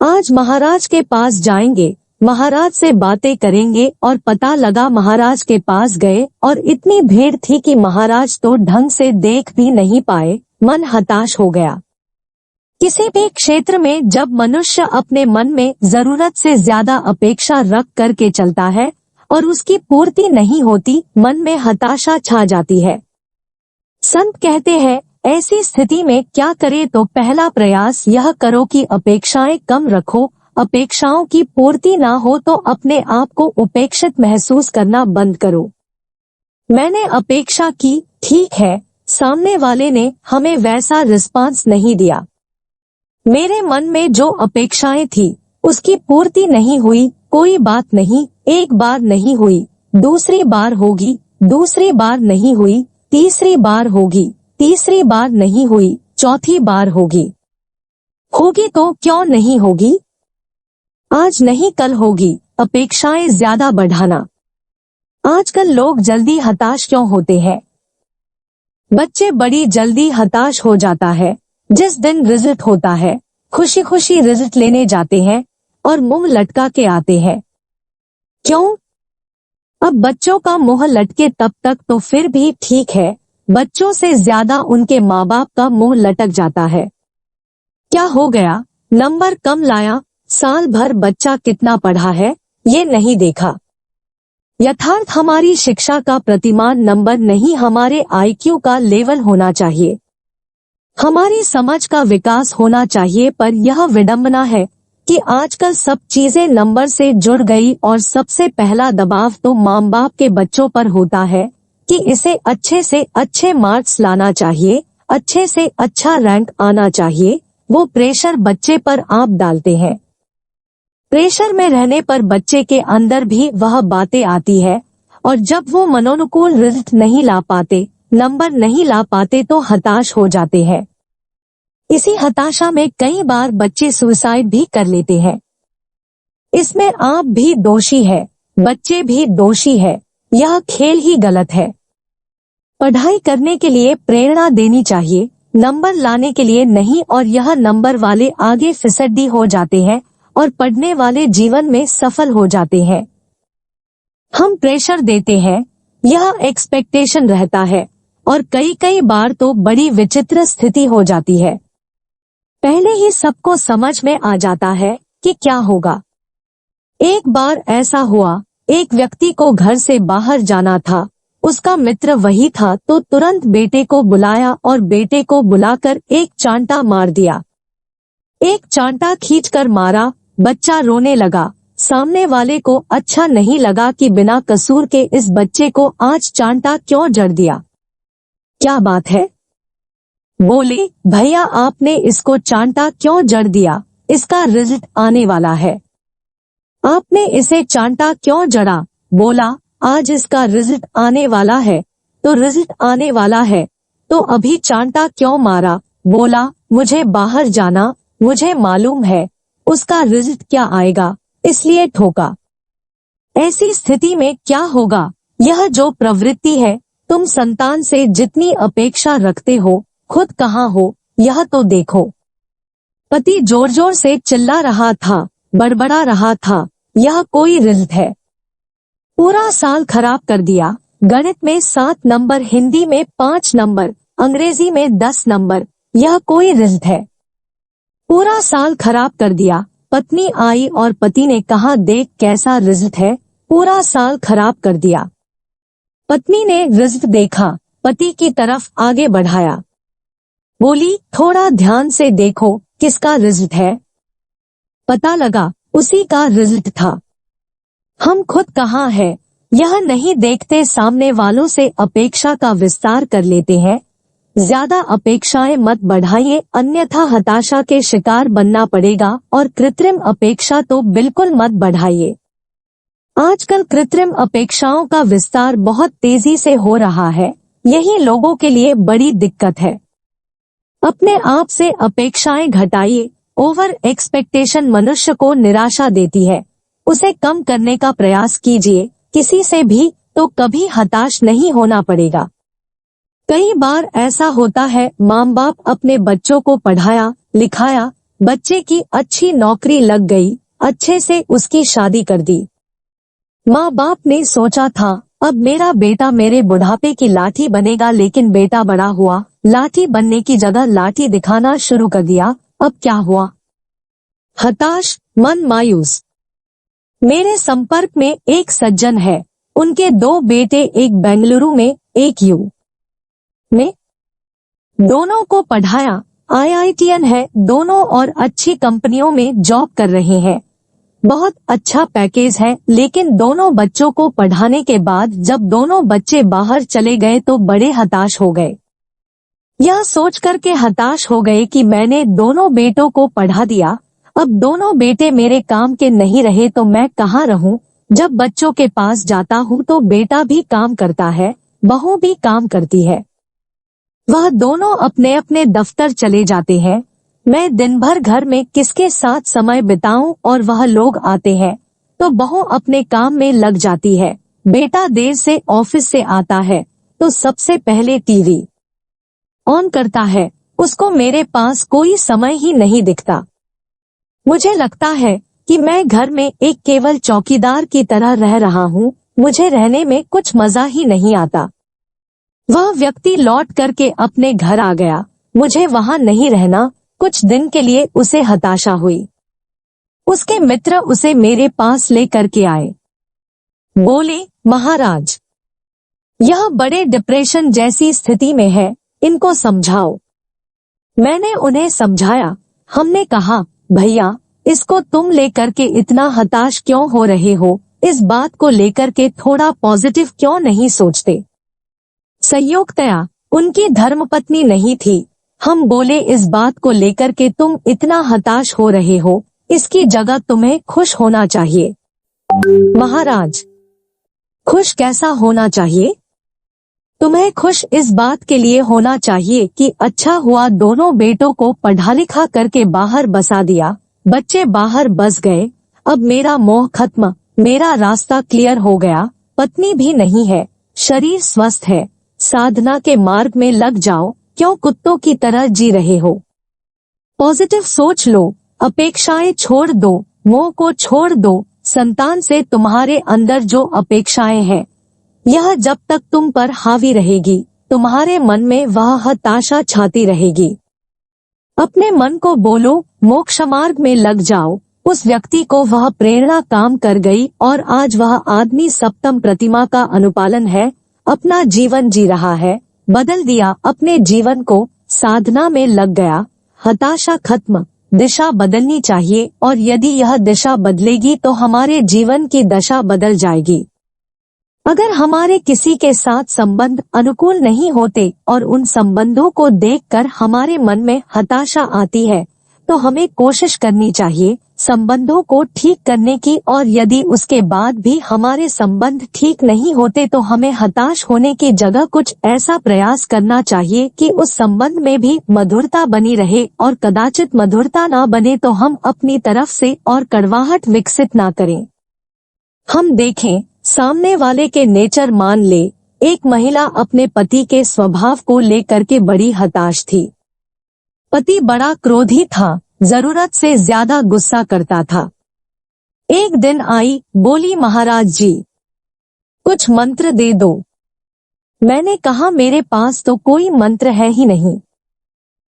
आज महाराज के पास जाएंगे, महाराज से बातें करेंगे। और पता लगा महाराज के पास गए और इतनी भीड़ थी कि महाराज तो ढंग से देख भी नहीं पाए, मन हताश हो गया। किसी भी क्षेत्र में जब मनुष्य अपने मन में जरूरत से ज्यादा अपेक्षा रख करके चलता है और उसकी पूर्ति नहीं होती, मन में हताशा छा जाती है। संत कहते हैं, ऐसी स्थिति में क्या करे, तो पहला प्रयास यह करो कि अपेक्षाएं कम रखो। अपेक्षाओं की पूर्ति ना हो तो अपने आप को उपेक्षित महसूस करना बंद करो। मैंने अपेक्षा की, ठीक है, सामने वाले ने हमें वैसा रिस्पांस नहीं दिया, मेरे मन में जो अपेक्षाएं थी उसकी पूर्ति नहीं हुई, कोई बात नहीं, एक बार नहीं हुई, दूसरी बार होगी, दूसरी बार नहीं हुई, तीसरी बार होगी, तीसरी बार नहीं हुई, चौथी बार होगी। होगी तो क्यों नहीं होगी, आज नहीं कल होगी। अपेक्षाएं ज्यादा बढ़ाना। आजकल लोग जल्दी हताश क्यों होते हैं? बच्चे बड़ी जल्दी हताश हो जाता है। जिस दिन रिजल्ट होता है, खुशी खुशी रिजल्ट लेने जाते हैं और मुंह लटका के आते हैं। क्यों? अब बच्चों का मुंह लटके तब तक तो फिर भी ठीक है, बच्चों से ज्यादा उनके माँ बाप का मुंह लटक जाता है। क्या हो गया? नंबर कम लाया, साल भर बच्चा कितना पढ़ा है ये नहीं देखा। यथार्थ हमारी शिक्षा का प्रतिमान नंबर नहीं, हमारे IQ का लेवल होना चाहिए। हमारी समझ का विकास होना चाहिए, पर यह विडंबना है कि आजकल सब चीजें नंबर से जुड़ गई और सबसे पहला दबाव तो माँ बाप के बच्चों पर होता है कि इसे अच्छे से अच्छे मार्क्स लाना चाहिए, अच्छे से अच्छा रैंक आना चाहिए। वो प्रेशर बच्चे पर आप डालते हैं। प्रेशर में रहने पर बच्चे के अंदर भी वह बातें आती है, और जब वो मनोनुकूल रिजल्ट नहीं ला पाते, नंबर नहीं ला पाते, तो हताश हो जाते हैं। इसी हताशा में कई बार बच्चे सुसाइड भी कर लेते हैं। इसमें आप भी दोषी है, बच्चे भी दोषी है। यह खेल ही गलत है। पढ़ाई करने के लिए प्रेरणा देनी चाहिए, नंबर लाने के लिए नहीं। और यह नंबर वाले आगे फिसड्डी हो जाते हैं और पढ़ने वाले जीवन में सफल हो जाते हैं। हम प्रेशर देते हैं, यह एक्सपेक्टेशन रहता है, और कई बार तो बड़ी विचित्र स्थिति हो जाती है। पहले ही सबको समझ में आ जाता है कि क्या होगा। एक बार ऐसा हुआ, एक व्यक्ति को घर से बाहर जाना था, उसका मित्र वही था, तो तुरंत बेटे को बुलाया और बेटे को बुलाकर एक चांटा मार दिया। एक चांटा खींचकर मारा, बच्चा रोने लगा। सामने वाले को अच्छा नहीं लगा कि बिना कसूर के इस बच्चे को आज चांटा क्यों जड़ दिया। क्या बात है? बोले, भैया आपने इसको चांटा क्यों जड़ दिया, इसका रिजल्ट आने वाला है। आपने इसे चांटा क्यों जड़ा? बोला, आज इसका रिजल्ट आने वाला है। तो रिजल्ट आने वाला है तो अभी चांटा क्यों मारा? बोला, मुझे बाहर जाना, मुझे मालूम है उसका रिजल्ट क्या आएगा, इसलिए ठोका। ऐसी स्थिति में क्या होगा? यह जो प्रवृत्ति है, तुम संतान से जितनी अपेक्षा रखते हो, खुद कहाँ हो, यह तो देखो। पति जोर जोर से चिल्ला रहा था, बड़बड़ा रहा था, यह कोई रिजल्ट है? पूरा साल खराब कर दिया। गणित में 7 नंबर, हिंदी में 5 नंबर, अंग्रेजी में 10 नंबर, यह कोई रिजल्ट है? पूरा साल खराब कर दिया। पत्नी आई और पति ने कहा, देख कैसा रिजल्ट है, पूरा साल खराब कर दिया। पत्नी ने रिजल्ट देखा, पति की तरफ आगे बढ़ाया, बोली, थोड़ा ध्यान से देखो किसका रिजल्ट है। पता लगा उसी का रिजल्ट था। हम खुद कहाँ है, यह नहीं देखते, सामने वालों से अपेक्षा का विस्तार कर लेते हैं। ज्यादा अपेक्षाएं मत बढ़ाइए, अन्यथा हताशा के शिकार बनना पड़ेगा। और कृत्रिम अपेक्षा तो बिल्कुल मत बढ़ाइए। आजकल कृत्रिम अपेक्षाओं का विस्तार बहुत तेजी से हो रहा है, यही लोगों के लिए बड़ी दिक्कत है। अपने आप से अपेक्षाएं घटाइए। ओवर एक्सपेक्टेशन मनुष्य को निराशा देती है, उसे कम करने का प्रयास कीजिए। किसी से भी तो कभी हताश नहीं होना पड़ेगा। कई बार ऐसा होता है, माँ बाप अपने बच्चों को पढ़ाया लिखाया, बच्चे की अच्छी नौकरी लग गई, अच्छे से उसकी शादी कर दी। माँ बाप ने सोचा था, अब मेरा बेटा मेरे बुढ़ापे की लाठी बनेगा, लेकिन बेटा बड़ा हुआ, लाठी बनने की जगह लाठी दिखाना शुरू कर दिया। अब क्या हुआ? हताश, मन मायूस। मेरे संपर्क में एक सज्जन है, उनके 2 बेटे, एक बेंगलुरु में, एक यू में। दोनों को पढ़ाया, IITian है दोनों, और अच्छी कंपनियों में जॉब कर रहे हैं, बहुत अच्छा पैकेज है। लेकिन दोनों बच्चों को पढ़ाने के बाद जब दोनों बच्चे बाहर चले गए तो बड़े हताश हो गए। यह सोच करके हताश हो गए कि मैंने दोनों बेटों को पढ़ा दिया, अब दोनों बेटे मेरे काम के नहीं रहे तो मैं कहाँ रहूं। जब बच्चों के पास जाता हूँ तो बेटा भी काम करता है, बहू भी काम करती है, वह दोनों अपने अपने दफ्तर चले जाते हैं। मैं दिन भर घर में किसके साथ समय बिताऊं, और वह लोग आते हैं तो बहू अपने काम में लग जाती है। बेटा देर से ऑफिस से आता है तो सबसे पहले टीवी ऑन करता है, उसको मेरे पास कोई समय ही नहीं दिखता। मुझे लगता है कि मैं घर में एक केवल चौकीदार की तरह रह रहा हूँ, मुझे रहने में कुछ मजा ही नहीं आता। वह व्यक्ति लौट करके अपने घर आ गया, मुझे वहाँ नहीं रहना। कुछ दिन के लिए उसे हताशा हुई। उसके मित्र उसे मेरे पास ले करके आए, बोले, महाराज यह बड़े डिप्रेशन जैसी स्थिति में है, इनको समझाओ। मैंने उन्हें समझाया। हमने कहा, भैया, इसको तुम लेकर के इतना हताश क्यों हो रहे हो? इस बात को लेकर के थोड़ा पॉजिटिव क्यों नहीं सोचते? संयोगतया उनकी धर्मपत्नी नहीं थी। हम बोले, इस बात को लेकर के तुम इतना हताश हो रहे हो, इसकी जगह तुम्हें खुश होना चाहिए। महाराज, खुश कैसा होना चाहिए? तुम्हें खुश इस बात के लिए होना चाहिए कि अच्छा हुआ दोनों बेटों को पढ़ा लिखा करके बाहर बसा दिया, बच्चे बाहर बस गए, अब मेरा मोह खत्म, मेरा रास्ता क्लियर हो गया, पत्नी भी नहीं है, शरीर स्वस्थ है, साधना के मार्ग में लग जाओ, क्यों कुत्तों की तरह जी रहे हो? पॉजिटिव सोच लो, अपेक्षाएं छोड़ दो, मोह को छोड़ दो। संतान से तुम्हारे अंदर जो अपेक्षाएं हैं, यह जब तक तुम पर हावी रहेगी, तुम्हारे मन में वह हताशा छाती रहेगी। अपने मन को बोलो, मोक्ष मार्ग में लग जाओ। उस व्यक्ति को वह प्रेरणा काम कर गई और आज वह आदमी सप्तम प्रतिमा का अनुपालन है, अपना जीवन जी रहा है, बदल दिया अपने जीवन को, साधना में लग गया, हताशा खत्म, दिशा बदलनी चाहिए और यदि यह दिशा बदलेगी तो हमारे जीवन की दशा बदल जाएगी। अगर हमारे किसी के साथ संबंध अनुकूल नहीं होते और उन संबंधों को देखकर हमारे मन में हताशा आती है, तो हमें कोशिश करनी चाहिए संबंधों को ठीक करने की, और यदि उसके बाद भी हमारे संबंध ठीक नहीं होते तो हमें हताश होने की जगह कुछ ऐसा प्रयास करना चाहिए कि उस संबंध में भी मधुरता बनी रहे, और कदाचित मधुरता ना बने तो हम अपनी तरफ से और कड़वाहट विकसित ना करें। हम देखें, सामने वाले के नेचर मान ले, एक महिला अपने पति के स्वभाव को लेकर के बड़ी हताश थी। पति बड़ा क्रोधी था, जरूरत से ज्यादा गुस्सा करता था। एक दिन आई, बोली, महाराज जी, कुछ मंत्र दे दो। मैंने कहा, मेरे पास तो कोई मंत्र है ही नहीं।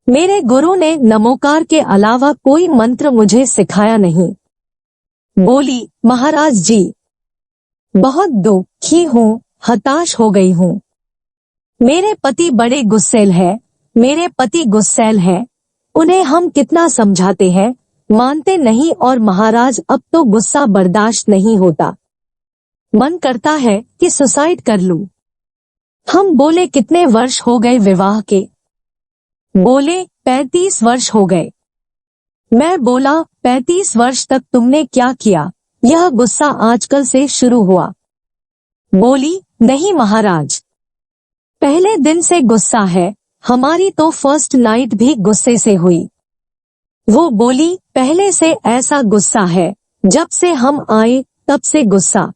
मेरे गुरु ने नमोकार के अलावा कोई मंत्र मुझे सिखाया नहीं। बोली, महाराज जी, बहुत दुखी हूँ, हताश हो गई हूँ। मेरे पति बड़े गुस्सैल है, मेरे पति गुस्सैल है, उन्हें हम कितना समझाते हैं, मानते नहीं, और महाराज अब तो गुस्सा बर्दाश्त नहीं होता, मन करता है कि सुसाइड कर लूं। हम बोले, कितने वर्ष हो गए विवाह के? बोले, 35 वर्ष हो गए। मैं बोला, 35 वर्ष तक तुमने क्या किया? यह गुस्सा आजकल से शुरू हुआ। बोली, नहीं महाराज, पहले दिन से गुस्सा है, हमारी तो फर्स्ट नाइट भी गुस्से से हुई। वो बोली, पहले से ऐसा गुस्सा है, जब से हम आए तब से गुस्सा।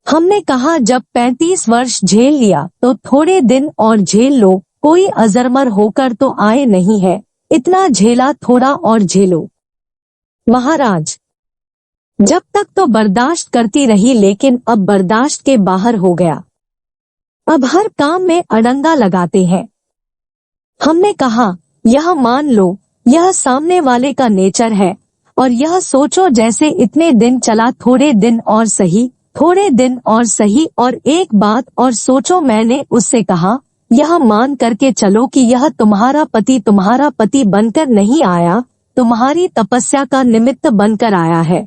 हमने कहा, जब 35 वर्ष झेल लिया तो थोड़े दिन और झेल लो, कोई अजरमर होकर तो आए नहीं है, इतना झेला, थोड़ा और झेलो। महाराज, जब तक तो बर्दाश्त करती रही, लेकिन अब बर्दाश्त के बाहर हो गया, अब हर काम में अड़ंगा लगाते हैं। हमने कहा, यह मान लो, यह सामने वाले का नेचर है, और यह सोचो जैसे इतने दिन चला, थोड़े दिन और सही, थोड़े दिन और सही, और एक बात और सोचो, मैंने उससे कहा, यह मान करके चलो कि यह तुम्हारा पति बनकर नहीं आया, तुम्हारी तपस्या का निमित्त बनकर आया है।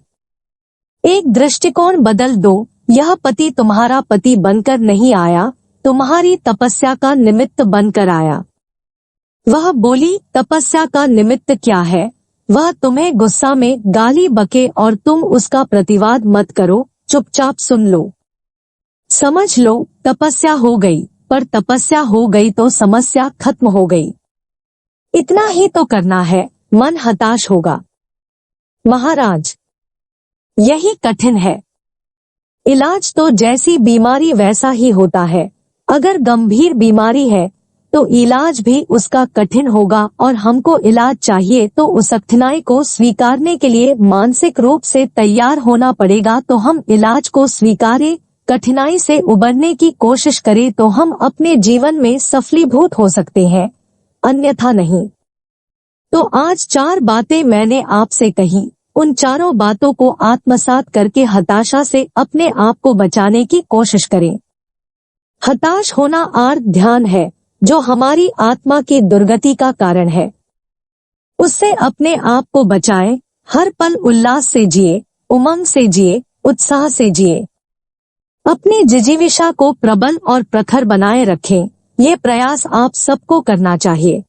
एक दृष्टिकोण बदल दो, यह पति तुम्हारा पति बनकर नहीं आया, तुम्हारी तपस्या का निमित्त बनकर आया। वह बोली, तपस्या का निमित्त क्या है? वह तुम्हें गुस्सा में गाली बके और तुम उसका प्रतिवाद मत करो, चुपचाप सुन लो, समझ लो, तपस्या हो गई, पर तपस्या हो गई तो समस्या खत्म हो गई। इतना ही तो करना है, मन हताश होगा। महाराज, यही कठिन है। इलाज तो जैसी बीमारी वैसा ही होता है, अगर गंभीर बीमारी है तो इलाज भी उसका कठिन होगा, और हमको इलाज चाहिए तो उस कठिनाई को स्वीकारने के लिए मानसिक रूप से तैयार होना पड़ेगा। तो हम इलाज को स्वीकारें, कठिनाई से उबरने की कोशिश करें तो हम अपने जीवन में सफलीभूत हो सकते हैं, अन्यथा नहीं। तो आज 4 बातें मैंने आपसे कही, उन चारों बातों को आत्मसात करके हताशा से अपने आप को बचाने की कोशिश करें। हताश होना आर्त ध्यान है, जो हमारी आत्मा की दुर्गति का कारण है। उससे अपने आप को बचाएं, हर पल उल्लास से जिए, उमंग से जिए, उत्साह से जिए। अपनी जिजीविषा को प्रबल और प्रखर बनाए रखें। ये प्रयास आप सबको करना चाहिए।